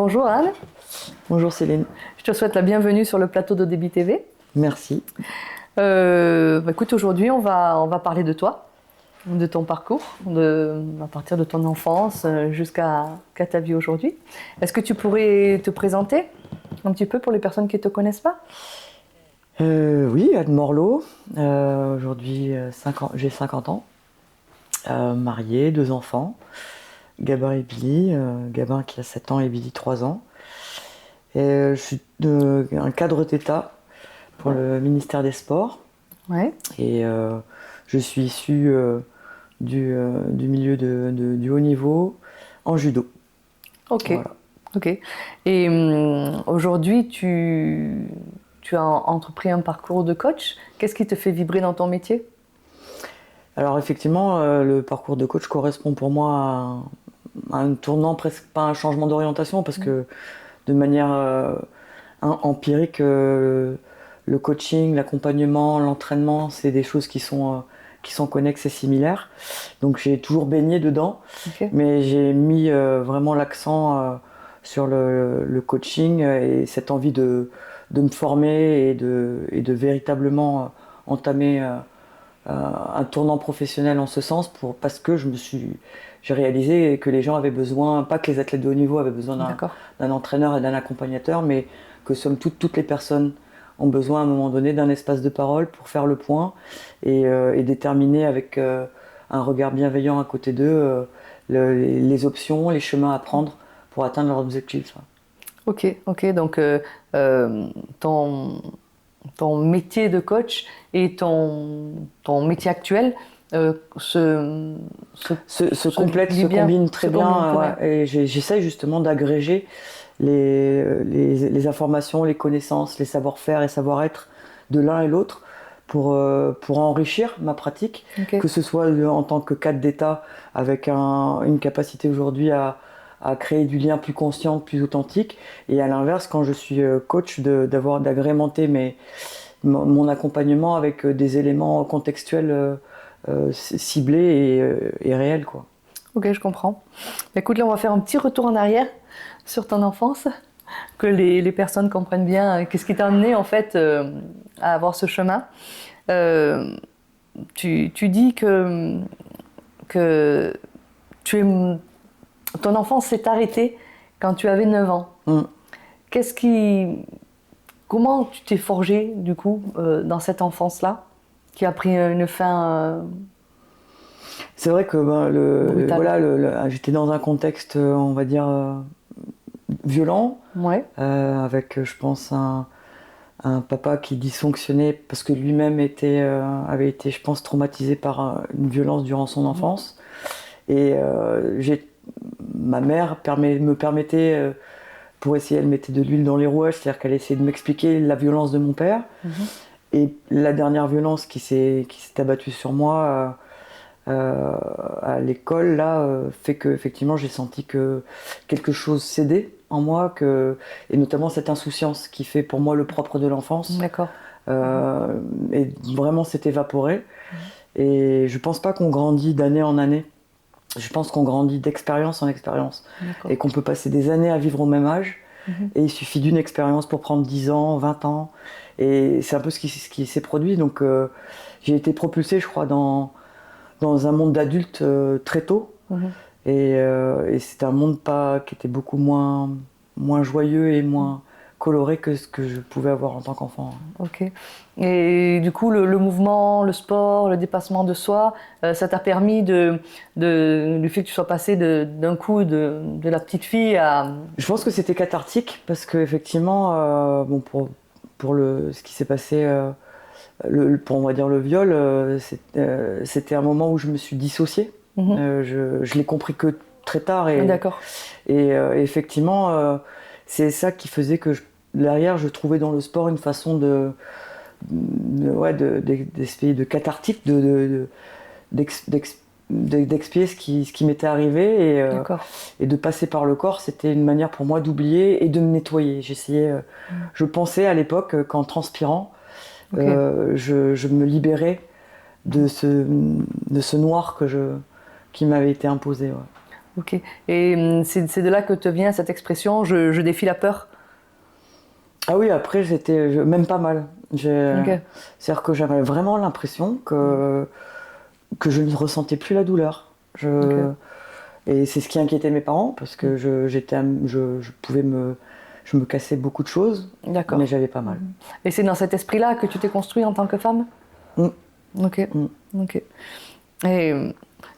Bonjour Anne, Bonjour Céline. je te souhaite la bienvenue sur le plateau d'ODB TV. Merci. Écoute, aujourd'hui on va parler de toi, de ton parcours, à partir de ton enfance jusqu'à ta vie aujourd'hui. Est-ce que tu pourrais te présenter un petit peu pour les personnes qui ne te connaissent pas? Oui, Anne Morlot. Aujourd'hui, j'ai 50 ans. Mariée, 2 enfants. Gabin et Billy. Gabin qui a 7 ans et Billy 3 ans. Et je suis un cadre d'État pour le ministère des Sports. Ouais. Et je suis issue du milieu du haut niveau en judo. Ok. Voilà. Ok. Et aujourd'hui, tu as entrepris un parcours de coach. Qu'est-ce qui te fait vibrer dans ton métier? Alors effectivement, le parcours de coach correspond pour moi à un tournant, presque pas un changement d'orientation, parce que de manière empirique, le coaching, l'accompagnement, l'entraînement, c'est des choses qui sont connexes et similaires. Donc j'ai toujours baigné dedans, Ok. mais j'ai mis vraiment l'accent sur le coaching et cette envie de me former et de véritablement entamer un tournant professionnel en ce sens, parce que j'ai réalisé que les gens avaient besoin, pas que les athlètes de haut niveau avaient besoin D'accord. d'un entraîneur et d'un accompagnateur, mais que somme toute, toutes les personnes ont besoin à un moment donné d'un espace de parole pour faire le point et déterminer avec un regard bienveillant à côté d'eux les options, les chemins à prendre pour atteindre leurs objectifs. Ok, ok. Donc, ton, ton métier de coach et ton métier actuel Se complètent, se bien, combinent très se bien, combinent très bien. ouais. Et j'essaye justement d'agréger les informations, les connaissances, les savoir-faire et savoir-être de l'un et l'autre pour enrichir ma pratique, Ok. que ce soit en tant que cadre d'État avec une capacité aujourd'hui à créer du lien plus conscient, plus authentique, et à l'inverse quand je suis coach d'agrémenter mon accompagnement avec des éléments contextuels ciblés et réels, quoi. Ok, je comprends. Écoute, là, on va faire un petit retour en arrière sur ton enfance, que les personnes comprennent bien qu'est-ce qui t'a amené en fait à avoir ce chemin. Euh, tu dis que ton enfance s'est arrêtée quand tu avais 9 ans. Mm. Qu'est-ce qui, Comment tu t'es forgé du coup dans cette enfance-là, qui a pris une fin C'est vrai que brutale? voilà, j'étais dans un contexte, on va dire, violent, Ouais. avec, je pense, un papa qui dysfonctionnait parce que lui-même avait été, je pense, traumatisé par une violence durant son enfance. Et ma mère me permettait, pour essayer, elle mettait de l'huile dans les rouages, c'est-à-dire qu'elle essayait de m'expliquer la violence de mon père. Et la dernière violence qui s'est abattue sur moi à l'école, là, fait que effectivement j'ai senti que quelque chose cédait en moi, et notamment cette insouciance qui fait pour moi le propre de l'enfance. D'accord. Et vraiment s'est évaporé. Et je pense pas qu'on grandit d'année en année. Je pense qu'on grandit d'expérience en expérience. D'accord. Et qu'on peut passer des années à vivre au même âge. Et il suffit d'une expérience pour prendre 10 ans, 20 ans. Et c'est un peu ce qui s'est produit. Donc j'ai été propulsé, je crois, dans un monde d'adultes très tôt. Et c'était un monde qui était beaucoup moins joyeux et moins coloré que ce que je pouvais avoir en tant qu'enfant. Ok. Et du coup, le mouvement, le sport, le dépassement de soi, ça t'a permis du fait que tu sois passé d'un coup de la petite fille à... Je pense que c'était cathartique parce que effectivement, bon, pour ce qui s'est passé, pour on va dire le viol, c'était un moment où je me suis dissociée. Je l'ai compris que très tard D'accord. et effectivement, c'est ça qui faisait que derrière je trouvais dans le sport une façon d'expier, de cathartique, d'expier ce qui m'était arrivé D'accord. et de passer par le corps, c'était une manière pour moi d'oublier et de me nettoyer. Je pensais à l'époque qu'en transpirant, Ok. je me libérais de ce noir qui m'avait été imposé. Ouais. Ok. Et c'est de là que te vient cette expression, je défie la peur. Ah oui, après, même pas mal. Ok. C'est-à-dire que j'avais vraiment l'impression que je ne ressentais plus la douleur. Ok. Et c'est ce qui inquiétait mes parents, parce que je pouvais je me cassais beaucoup de choses, mais D'accord. j'avais pas mal. Et c'est dans cet esprit-là que tu t'es construit en tant que femme? Mm. Ok. Mm. Ok. Et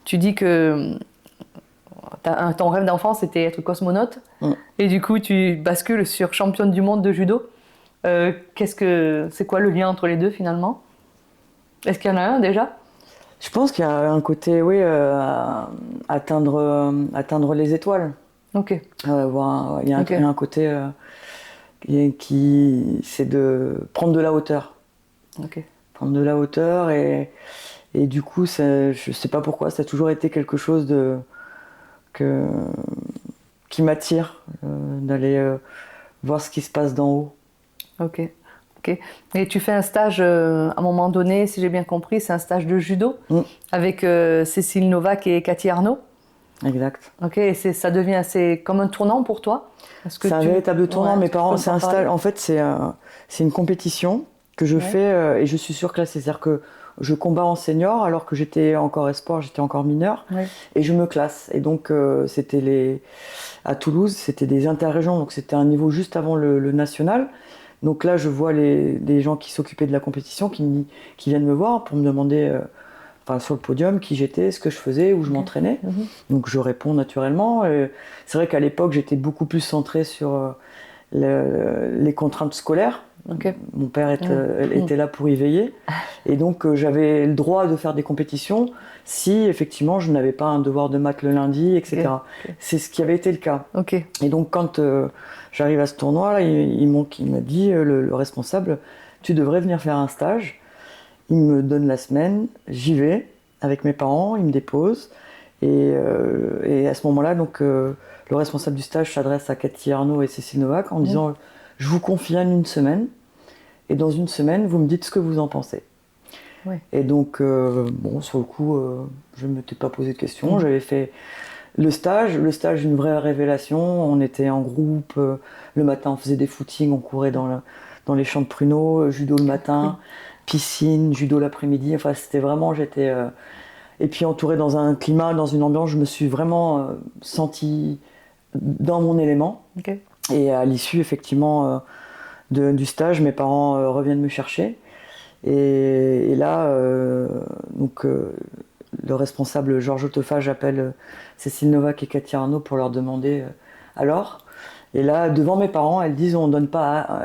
tu dis que ton rêve d'enfant, c'était être cosmonaute. Mm. Et du coup, tu bascules sur championne du monde de judo. C'est quoi le lien entre les deux finalement? Est-ce qu'il y en a un déjà? Je pense qu'il y a un côté, oui, atteindre les étoiles. Ok. Il y a Ok. un côté c'est de prendre de la hauteur. Ok. Prendre de la hauteur et du coup, je sais pas pourquoi, ça a toujours été quelque chose que, qui m'attire, d'aller voir ce qui se passe d'en haut. Ok. Ok. Et tu fais un stage à un moment donné, si j'ai bien compris, c'est un stage de judo Mm, avec Cécile Novak et Cathy Arnaud. exact. Ok. Et ça devient assez comme un tournant pour toi? Est-ce que C'est un véritable tournant. Ouais, Mes est-ce que tu peux parents, nous c'est en un parler? stage. En fait, c'est une compétition que je Ouais. fais et je suis surclassée. C'est-à-dire que je combats en senior alors que j'étais encore espoir, j'étais encore mineur Ouais. et je me classe. Et donc, à Toulouse, c'était des interrégions, donc c'était un niveau juste avant le national. Donc là, je vois les gens qui s'occupaient de la compétition qui viennent me voir pour me demander, enfin, sur le podium, qui j'étais, ce que je faisais, où je Ok. m'entraînais. Mhm. Donc je réponds naturellement. C'est vrai qu'à l'époque, j'étais beaucoup plus centré sur les contraintes scolaires. Ok. Mon père Mhm. était là pour y veiller. Et donc j'avais le droit de faire des compétitions si effectivement je n'avais pas un devoir de maths le lundi, Ok. etc. Ok. C'est ce qui avait été le cas. Ok. Et donc quand j'arrive à ce tournoi, là, il m'a dit, le responsable, tu devrais venir faire un stage. Il me donne la semaine, j'y vais avec mes parents, ils me déposent. Et à ce moment-là, donc, le responsable du stage s'adresse à Cathy Arnaud et Cécile Novak en Mhm. disant, je vous confie une semaine, et dans une semaine, vous me dites ce que vous en pensez. Ouais. Et donc, bon, sur le coup, je ne m'étais pas posé de questions. Mhm. J'avais fait le stage, une vraie révélation. On était en groupe. Le matin, on faisait des footings, on courait dans les champs de pruneaux, judo le matin, Cool. piscine, judo l'après-midi. Enfin, c'était vraiment, et puis entouré dans un climat, dans une ambiance, je me suis vraiment senti dans mon élément. Ok. Et à l'issue, effectivement, du stage, mes parents reviennent me chercher. Et là, donc, le responsable Georges Autophage appelle Cécile Novak et Cathy Arnaud pour leur demander alors. Et là, devant mes parents, elles disent on donne pas à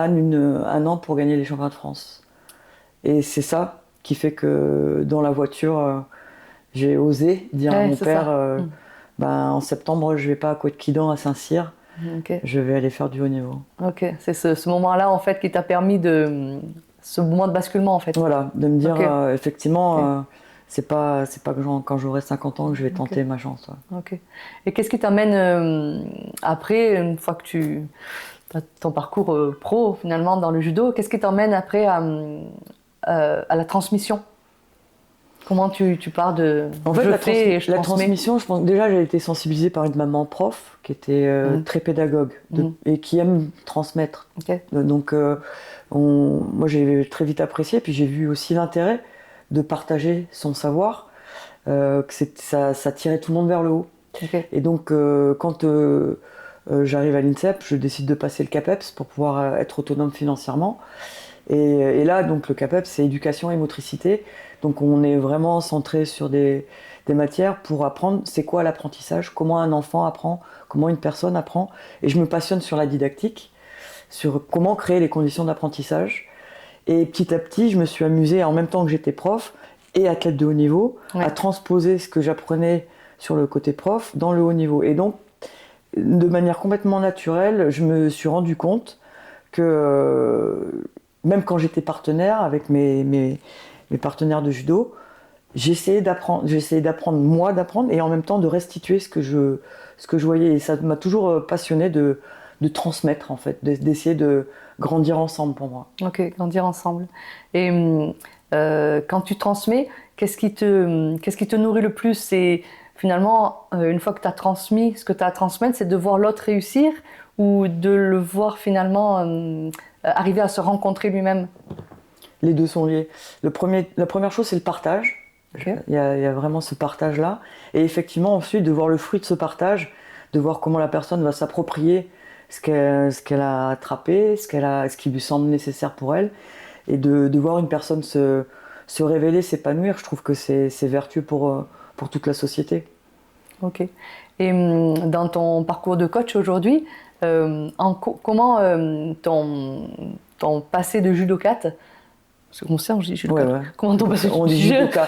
Anne un an pour gagner les championnats de France. Et c'est ça qui fait que dans la voiture, j'ai osé dire à Ouais, mon c'est père, ça. ben, en septembre, je vais pas à Couët-Quidan, à Saint-Cyr, Ok. je vais aller faire du haut niveau. Ok. C'est ce moment-là en fait qui t'a permis ce moment de basculement en fait. Voilà, de me dire Ok. Ok. effectivement, c'est pas quand j'aurai 50 ans que je vais Ok. tenter ma chance. Ouais. Ok. Et qu'est-ce qui t'amène après, une fois que tu as ton parcours pro finalement dans le judo, qu'est-ce qui t'emmène après à la transmission? Comment tu pars de En fait, je fais et je la transmets? transmission, je pense déjà j'ai été sensibilisée par une maman prof qui était Mhm. très pédagogue Mhm. et qui aime transmettre. Ok. Donc moi j'ai très vite apprécié, puis j'ai vu aussi l'intérêt de partager son savoir, que ça tirait tout le monde vers le haut. Ok. Et donc quand j'arrive à l'INSEP, je décide de passer le CAPEPS pour pouvoir être autonome financièrement. Et là, donc le CAPEP, c'est éducation et motricité. Donc on est vraiment centré sur des matières pour apprendre c'est quoi l'apprentissage, comment un enfant apprend, comment une personne apprend. Et je me passionne sur la didactique, sur comment créer les conditions d'apprentissage. Et petit à petit, je me suis amusée, en même temps que j'étais prof et athlète de haut niveau, à Ouais. transposer ce que j'apprenais sur le côté prof dans le haut niveau. Et donc, de manière complètement naturelle, je me suis rendu compte que même quand j'étais partenaire avec mes partenaires de judo, j'essayais d'apprendre moi d'apprendre et en même temps de restituer ce que je voyais. Et ça m'a toujours passionné de transmettre en fait, d'essayer de grandir ensemble pour moi. Ok, grandir ensemble. Et quand tu transmets, qu'est-ce qui te nourrit le plus? C'est finalement, une fois que tu as transmis ce que tu as à transmettre, c'est de voir l'autre réussir ou de le voir finalement arriver à se rencontrer lui-même? Les deux sont liés. La première chose, c'est le partage. Okay. Il y a vraiment ce partage-là. Et effectivement, ensuite, de voir le fruit de ce partage, de voir comment la personne va s'approprier ce qu'elle a attrapé, ce qui lui semble nécessaire pour elle, et de voir une personne se révéler, s'épanouir. Je trouve que c'est vertueux pour toute la société. Ok. Et dans ton parcours de coach aujourd'hui, comment ton passé de judokate, parce qu'on sait, on dit judokate. Ouais. Comment ton passé on dit judoka.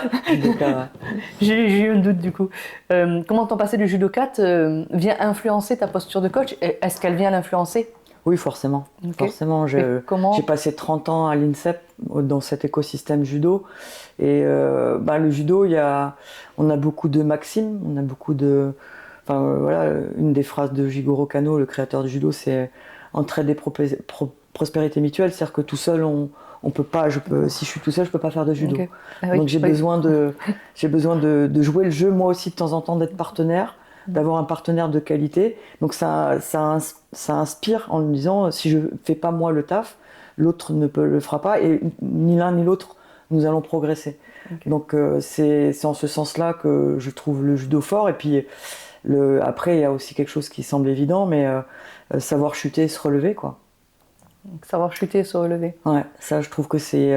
J'ai eu un doute du coup. Comment ton passé de judokate vient influencer ta posture de coach? Est-ce qu'elle vient l'influencer? Oui, forcément. Okay. Forcément, j'ai passé 30 ans à l'INSEP dans cet écosystème judo. Et le judo, on a beaucoup de maximes, on a beaucoup de... voilà, une des phrases de Jigoro Kano, le créateur du judo, c'est entraide et prospérité mutuelle. C'est-à-dire que tout seul, on peut pas. Si je suis tout seul, je peux pas faire de judo. Okay. Ah oui, donc j'ai besoin de jouer le jeu, moi aussi de temps en temps, d'être partenaire, d'avoir un partenaire de qualité. Donc ça inspire en me disant, si je fais pas moi le taf, l'autre ne le fera pas, et ni l'un ni l'autre nous allons progresser. Okay. Donc c'est en ce sens-là que je trouve le judo fort. Et puis après, il y a aussi quelque chose qui semble évident, mais savoir chuter et se relever, quoi. Donc, savoir chuter et se relever. Ouais, ça je trouve que c'est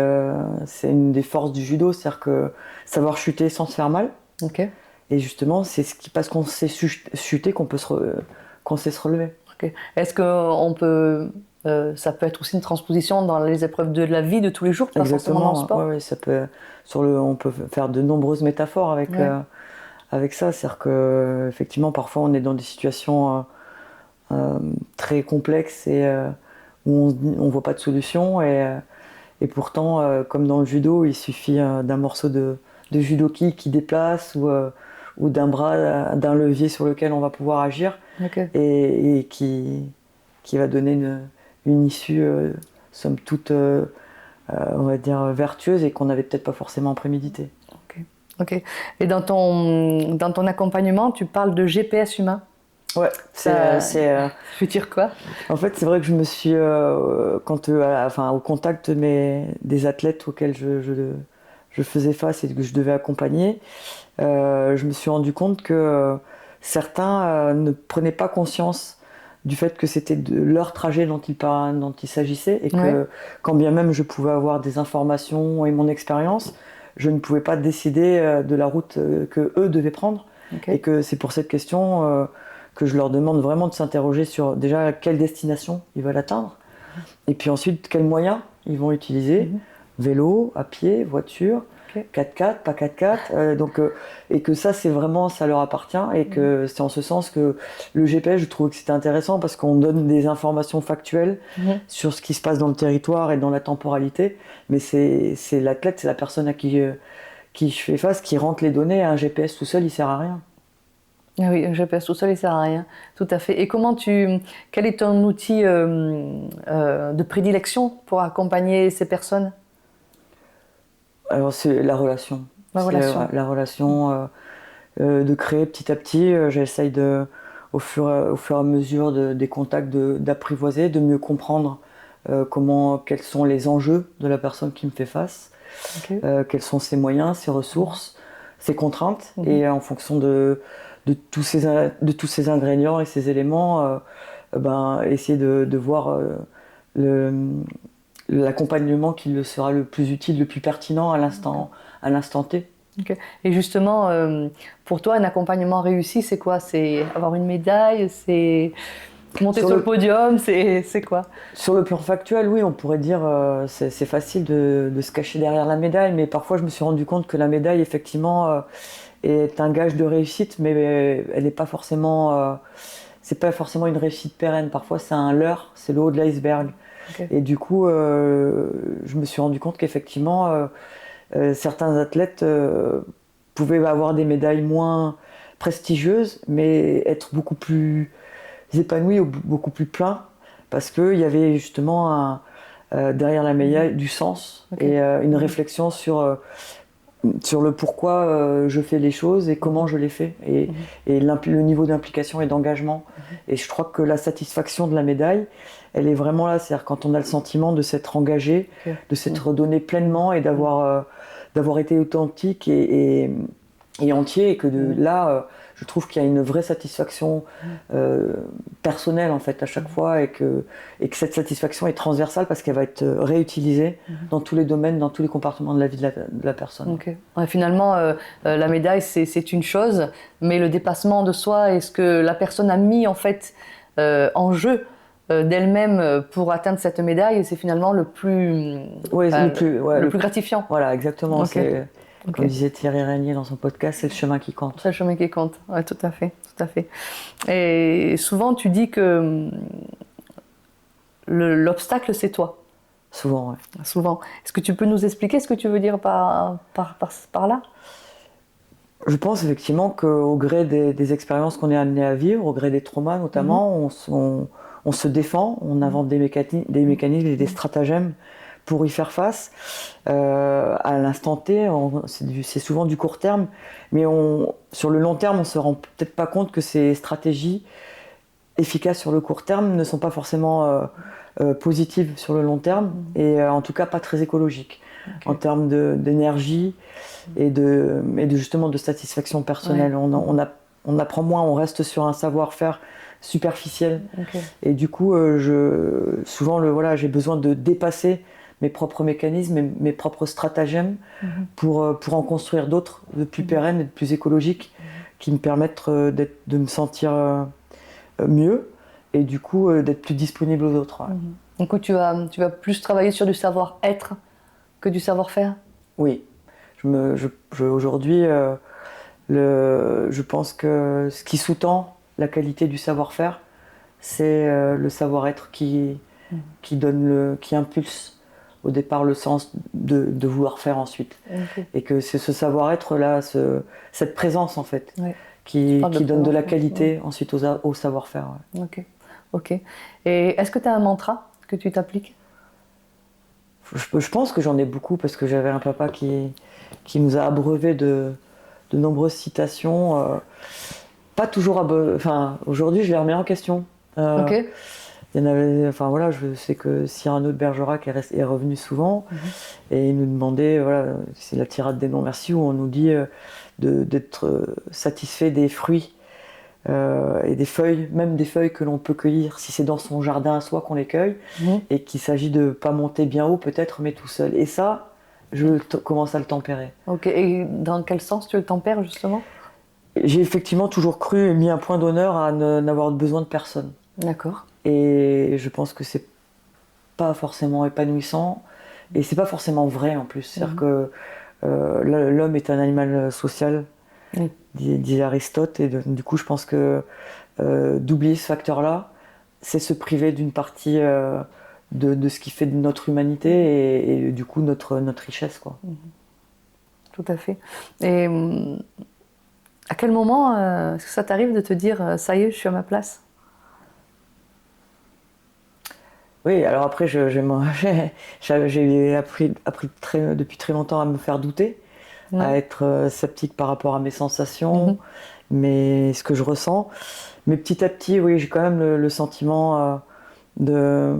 une des forces du judo, c'est-à-dire que savoir chuter sans se faire mal. Okay. Et justement, c'est parce qu'on sait chuter qu'on sait se relever. Okay. Est-ce que ça peut être aussi une transposition dans les épreuves de la vie de tous les jours, pas forcément dans le sport? Ouais, ça peut. On peut faire de nombreuses métaphores avec ça. C'est-à-dire que effectivement, parfois, on est dans des situations très complexes et où on voit pas de solution. Et pourtant, comme dans le judo, il suffit d'un morceau de judoki qui déplace ou d'un bras, d'un levier sur lequel on va pouvoir agir, okay. et qui va donner une issue, somme toute, on va dire, vertueuse et qu'on n'avait peut-être pas forcément prémédité. Ok. Et dans ton accompagnement, tu parles de GPS humain. Ouais, ça veut dire quoi? En fait, c'est vrai que je me suis, au contact des athlètes auxquels je faisais face et que je devais accompagner, je me suis rendu compte que certains ne prenaient pas conscience du fait que c'était de leur trajet dont il s'agissait, et que quand bien même je pouvais avoir des informations et mon expérience, je ne pouvais pas décider de la route que eux devaient prendre. Okay. Et que c'est pour cette question que je leur demande vraiment de s'interroger sur déjà quelle destination ils veulent atteindre, et puis ensuite quels moyens ils vont utiliser, vélo, à pied, voiture, 4x4, pas 4x4, et que ça leur appartient, et que c'est en ce sens que le GPS, je trouvais que c'était intéressant parce qu'on donne des informations factuelles sur ce qui se passe dans le territoire et dans la temporalité, mais c'est l'athlète, c'est la personne à qui je fais face qui rentre les données. Un GPS tout seul, il sert à rien. Ah oui, un GPS tout seul, il sert à rien, tout à fait. Et quel est ton outil de prédilection pour accompagner ces personnes? Alors c'est la relation. La relation de créer petit à petit. J'essaye au fur et à mesure des contacts d'apprivoiser, de mieux comprendre quels sont les enjeux de la personne qui me fait face, okay. Quels sont ses moyens, ses ressources, ses contraintes, et en fonction de tous ces ingrédients et ces éléments, essayer de voir l'accompagnement qui le sera le plus utile, le plus pertinent à l'instant T. Okay. Et justement, pour toi, un accompagnement réussi, c'est quoi? C'est avoir une médaille? C'est monter sur le podium? C'est quoi? Sur le plan factuel, oui, on pourrait dire c'est facile de se cacher derrière la médaille, mais parfois je me suis rendu compte que la médaille, effectivement, est un gage de réussite, mais elle n'est pas forcément... c'est pas forcément une réussite pérenne. Parfois, c'est un leurre, c'est le haut de l'iceberg. Okay. Et du coup, je me suis rendu compte qu'effectivement, certains athlètes pouvaient avoir des médailles moins prestigieuses, mais être beaucoup plus épanouis ou beaucoup plus pleins, parce qu'il y avait justement derrière la médaille du sens, okay. Et une réflexion sur sur le pourquoi je fais les choses et comment je les fais, et le niveau d'implication et d'engagement. Et je crois que la satisfaction de la médaille, elle est vraiment là, c'est-à-dire quand on a le sentiment de s'être engagé, de s'être donné pleinement et d'avoir été authentique et entier, et que là, je trouve qu'il y a une vraie satisfaction personnelle en fait à chaque fois, et que cette satisfaction est transversale parce qu'elle va être réutilisée dans tous les domaines, dans tous les compartiments de la vie de la personne. Okay. Ouais, finalement, la médaille c'est une chose, mais le dépassement de soi et ce que la personne a mis en fait en jeu d'elle-même pour atteindre cette médaille, c'est finalement le plus, le plus gratifiant. Voilà, exactement. Okay. Comme disait Thierry Régnier dans son podcast, c'est le chemin qui compte. C'est le chemin qui compte, ouais, tout à fait, tout à fait. Et souvent tu dis que l'obstacle c'est toi. Souvent, oui. Souvent. Est-ce que tu peux nous expliquer ce que tu veux dire par là? Je pense effectivement qu'au gré des expériences qu'on est amené à vivre, au gré des traumas notamment, on se défend, on invente des mécanismes et des stratagèmes pour y faire face. À l'instant T, c'est souvent du court terme, mais sur le long terme, on ne se rend peut-être pas compte que ces stratégies efficaces sur le court terme ne sont pas forcément positives sur le long terme, et en tout cas pas très écologiques. Okay. En termes d'énergie et justement de satisfaction personnelle. Ouais. On apprend moins, on reste sur un savoir-faire superficiel. Okay. Et du coup, souvent, j'ai besoin de dépasser mes propres mécanismes, mes propres stratagèmes pour en construire d'autres de plus pérennes et de plus écologiques qui me permettent de me sentir mieux, et du coup d'être plus disponible aux autres. Ouais. Du coup, tu vas plus travailler sur du savoir-être que du savoir-faire? Oui. Aujourd'hui, je pense que ce qui sous-tend la qualité du savoir-faire, c'est le savoir-être qui impulse au départ le sens de vouloir faire ensuite. Okay. Et que c'est ce savoir-être-là, cette présence en fait, qui donne de la qualité ensuite au savoir-faire. Ouais. Ok. Et est-ce que tu as un mantra que tu t'appliques? Je pense que j'en ai beaucoup, parce que j'avais un papa qui nous a abreuvé de nombreuses citations. Pas toujours aujourd'hui, je les remets en question. Ok. Il y en avait, je sais que Cyrano de Bergerac est revenu souvent, et il nous demandait, c'est la tirade des non-merci, où on nous dit d'être satisfait des fruits et des feuilles, même des feuilles que l'on peut cueillir si c'est dans son jardin à soi qu'on les cueille, et qu'il s'agit de pas monter bien haut peut-être, mais tout seul. Et ça, je commence à le tempérer. Ok, et dans quel sens tu le tempères justement? J'ai effectivement toujours cru et mis un point d'honneur à n'avoir besoin de personne. D'accord. Et je pense que c'est pas forcément épanouissant, et c'est pas forcément vrai en plus. C'est-à-dire que l'homme est un animal social, dit Aristote, et du coup je pense que d'oublier ce facteur-là, c'est se priver d'une partie de ce qui fait de notre humanité et du coup notre richesse, quoi. Tout à fait. Et à quel moment est-ce que ça t'arrive de te dire ça y est, je suis à ma place? Oui, alors après j'ai appris depuis très longtemps à me faire douter, à être sceptique par rapport à mes sensations, mais ce que je ressens. Mais petit à petit, oui, j'ai quand même le sentiment d'aller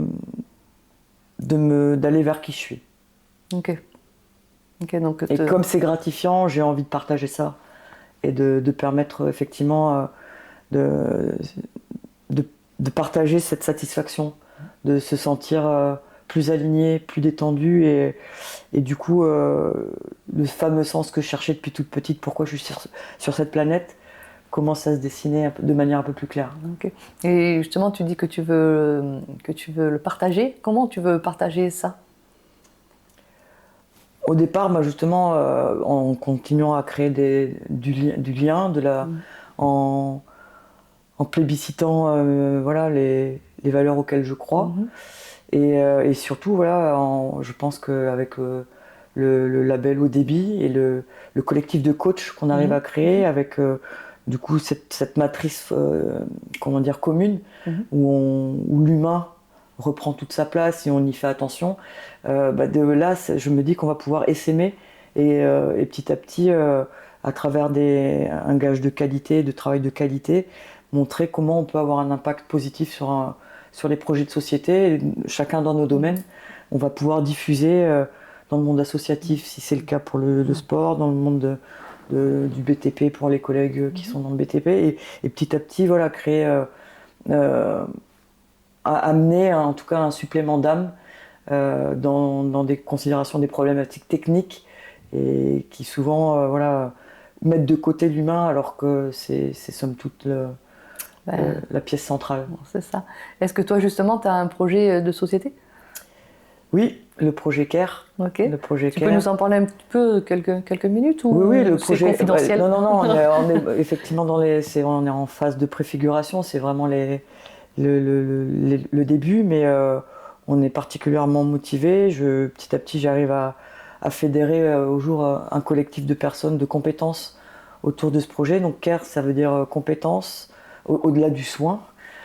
vers qui je suis. Ok, donc et comme c'est gratifiant, j'ai envie de partager ça, et de permettre effectivement de partager cette satisfaction, de se sentir plus aligné, plus détendu, et du coup le fameux sens que je cherchais depuis toute petite, pourquoi je suis sur cette planète, commence à se dessiner de manière un peu plus claire. Okay. Et justement, tu dis que tu veux le partager. Comment tu veux partager ça? Au départ, justement, en continuant à créer du lien, en plébiscitant les valeurs auxquelles je crois, et surtout, je pense qu'avec le label Haut Débit et le collectif de coachs qu'on arrive à créer, avec du coup cette matrice commune, où l'humain reprend toute sa place et on y fait attention, de là je me dis qu'on va pouvoir essaimer Et petit à petit, à travers un gage de qualité, de travail de qualité, montrer comment on peut avoir un impact positif sur les projets de société, chacun dans nos domaines. On va pouvoir diffuser dans le monde associatif, si c'est le cas pour le sport, dans le monde du BTP pour les collègues qui sont dans le BTP, et petit à petit, voilà, créer, amener en tout cas un supplément d'âme dans des considérations des problématiques techniques, et qui souvent voilà, mettent de côté l'humain, alors que c'est somme toute la pièce centrale. C'est ça. Est-ce que toi, justement, tu as un projet de société? Oui, le projet CARE. Ok. Le projet Tu CARE. peux nous en parler un petit peu, quelques minutes, ou Oui, le projet. c'est confidentiel? Non, on est effectivement on est en phase de préfiguration. C'est vraiment le début, mais on est particulièrement motivé. Petit à petit, j'arrive à fédérer au jour un collectif de personnes, de compétences autour de ce projet. Donc CARE, ça veut dire compétences au-delà du soin,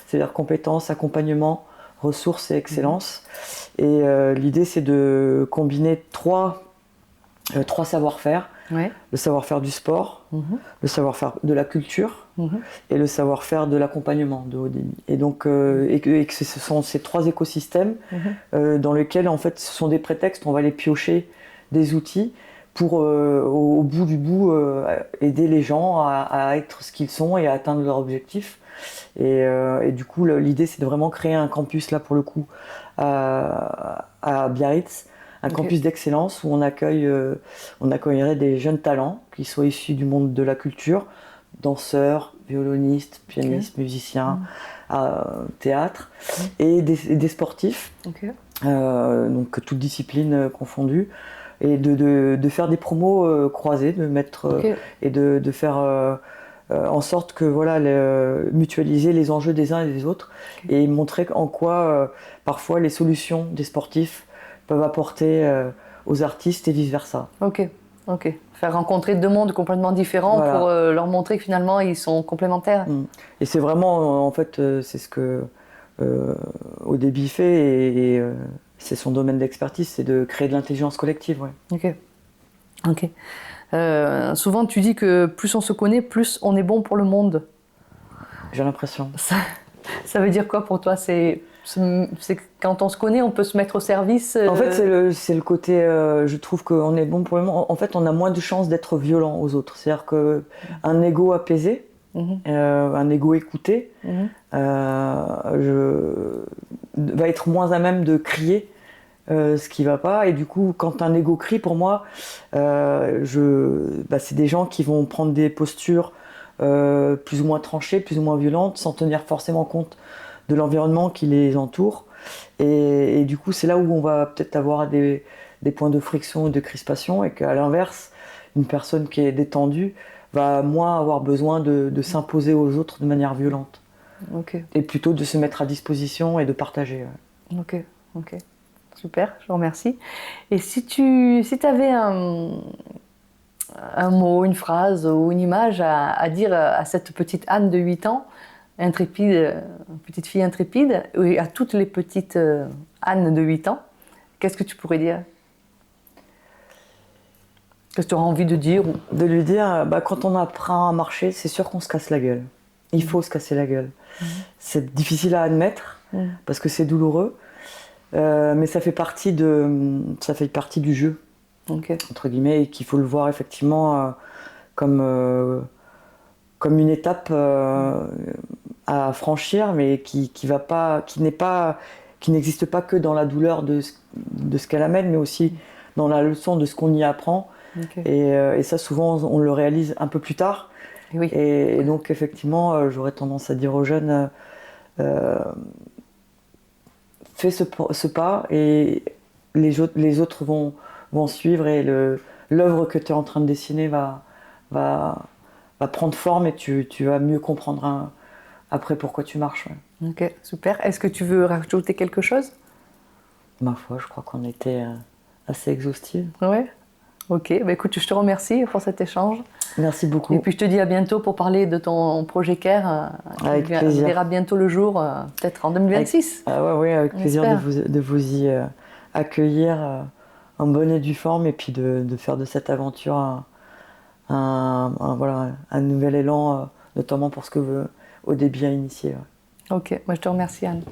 c'est-à-dire compétences, accompagnement, ressources et excellence. Et l'idée, c'est de combiner trois savoir-faire. Ouais. Le savoir-faire du sport, le savoir-faire de la culture et le savoir-faire de l'accompagnement de haut débit. Et donc, et que ce sont ces trois écosystèmes dans lesquels, en fait, ce sont des prétextes, on va les piocher des outils pour, au bout du bout, aider les gens à être ce qu'ils sont et à atteindre leurs objectifs. Et du coup, l'idée, c'est de vraiment créer un campus, là, pour le coup, à Biarritz, un campus d'excellence où on accueillerait des jeunes talents qui soient issus du monde de la culture, danseurs, violonistes, pianistes, musiciens, théâtre, et des sportifs, donc toutes disciplines confondues, et de faire des promos croisés, de mettre et de faire en sorte que voilà, mutualiser les enjeux des uns et des autres, et montrer en quoi parfois les solutions des sportifs peuvent apporter aux artistes et vice-versa. Ok. Faire rencontrer deux mondes complètement différents, voilà, pour leur montrer que finalement ils sont complémentaires. Et c'est vraiment, en fait, c'est ce que Haut Débit fait, et c'est son domaine d'expertise, c'est de créer de l'intelligence collective. Ouais. Ok. Souvent tu dis que plus on se connaît, plus on est bon pour le monde. J'ai l'impression. Ça veut dire quoi pour toi? C'est quand on se connaît, on peut se mettre au service. En fait, c'est le côté. Je trouve qu'on est bon pour le monde. En fait, on a moins de chances d'être violent aux autres. C'est-à-dire qu'un ego apaisé, un ego écouté, va être moins à même de crier ce qui va pas. Et du coup, quand un ego crie, pour moi, c'est des gens qui vont prendre des postures plus ou moins tranchées, plus ou moins violentes, sans tenir forcément compte de l'environnement qui les entoure. Et du coup, c'est là où on va peut-être avoir des points de friction ou de crispation, et qu'à l'inverse, une personne qui est détendue va moins avoir besoin de s'imposer aux autres de manière violente. Et plutôt de se mettre à disposition et de partager. Ok. Super, je vous remercie. Et si tu avais un mot, une phrase ou une image à dire à cette petite Anne de 8 ans, intrépide, petite fille intrépide, et à toutes les petites Anne de 8 ans, qu'est-ce que tu pourrais dire? Qu'est-ce que tu auras envie de dire? De lui dire, quand on apprend à marcher, c'est sûr qu'on se casse la gueule. Il faut se casser la gueule. C'est difficile à admettre, parce que c'est douloureux, mais ça fait partie du jeu, entre guillemets, et qu'il faut le voir effectivement comme une étape à franchir, mais qui n'existe pas que dans la douleur de ce qu'elle amène, mais aussi dans la leçon de ce qu'on y apprend. Et ça, souvent, on le réalise un peu plus tard. Et donc, effectivement, j'aurais tendance à dire aux jeunes, fais ce pas, et les autres vont suivre, et l'œuvre que tu es en train de dessiner va prendre forme, et tu vas mieux comprendre après pourquoi tu marches. Ok, super. Est-ce que tu veux rajouter quelque chose? Ma foi, je crois qu'on était assez exhaustifs. Ouais. Ok, écoute, je te remercie pour cet échange. Merci beaucoup. Et puis je te dis à bientôt pour parler de ton projet CARE. Avec plaisir. On verra bientôt le jour, peut-être en 2026. Avec plaisir de vous y accueillir en bonne et due forme, et puis de faire de cette aventure voilà, un nouvel élan, notamment pour ce que Odébi a initié. Ouais. Ok, moi je te remercie Anne.